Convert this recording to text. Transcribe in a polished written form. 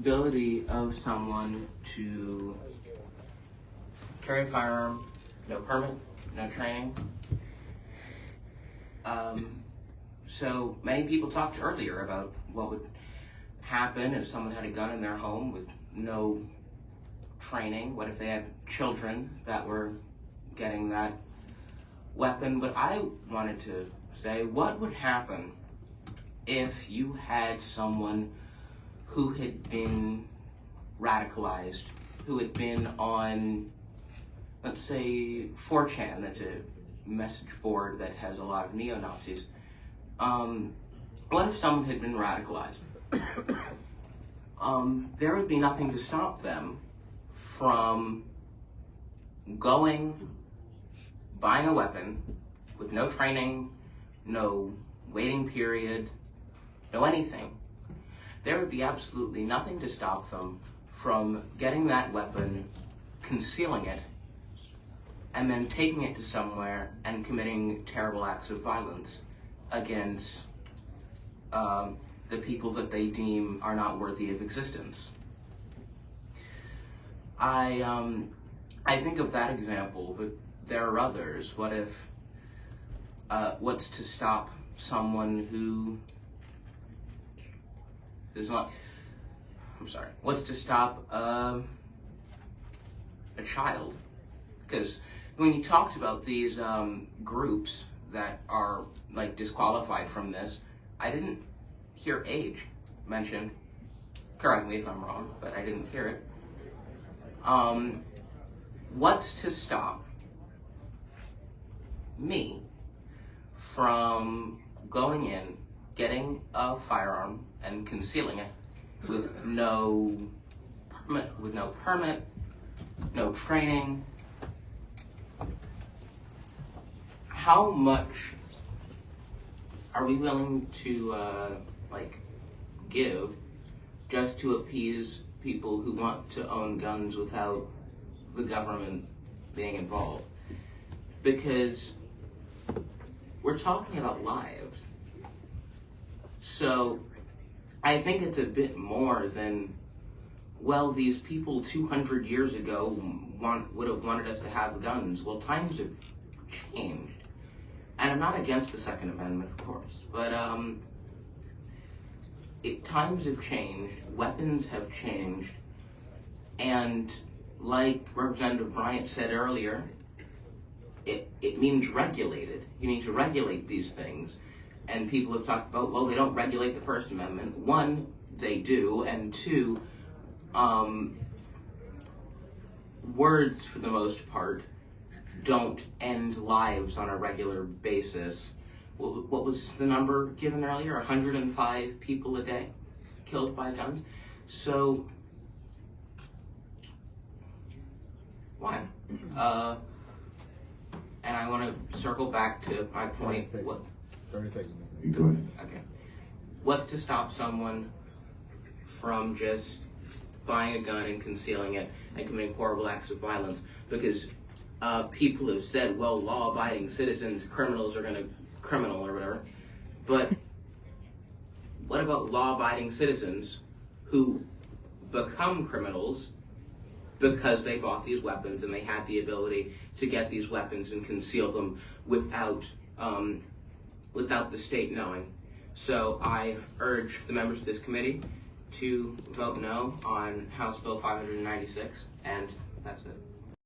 Ability of someone to carry a firearm, no permit, no training. So many people talked earlier about what would happen if someone had a gun in their home with no training. What if they had children that were getting that weapon? But I wanted to say, what would happen if you had someone who had been radicalized, who had been on, let's say, 4chan, that's a message board that has a lot of neo-Nazis. What if someone had been radicalized? There would be nothing to stop them from going, buying a weapon with no training, no waiting period, no anything. There would be absolutely nothing to stop them from getting that weapon, concealing it, and then taking it to somewhere and committing terrible acts of violence against the people that they deem are not worthy of existence. I think of that example, but there are others. What if, what's to stop someone who is not, what's to stop a child? Because when you talked about these groups that are like disqualified from this, I didn't hear age mentioned. Correct me if I'm wrong, but I didn't hear it. What's to stop me from going in, getting a firearm and concealing it with no permit, no training? How much are we willing to give just to appease people who want to own guns without the government being involved? Because we're talking about lives. So I think it's a bit more than, well, these people 200 years ago would have wanted us to have guns. Well, times have changed. And I'm not against the Second Amendment, of course, but times have changed, weapons have changed, and like Representative Bryant said earlier, it means regulated. You need to regulate these things. And people have talked about, well, they don't regulate the First Amendment. One, they do, and two, words, for the most part, don't end lives on a regular basis. What was the number given earlier? 105 people a day killed by guns. So, why? And I want to circle back to my point. 30 seconds. Okay. What's to stop someone from just buying a gun and concealing it and committing horrible acts of violence? Because people have said, well, law-abiding citizens, criminals are going to criminal or whatever. But what about law-abiding citizens who become criminals because they bought these weapons and they had the ability to get these weapons and conceal them without the state knowing? So I urge the members of this committee to vote no on House Bill 596, and that's it.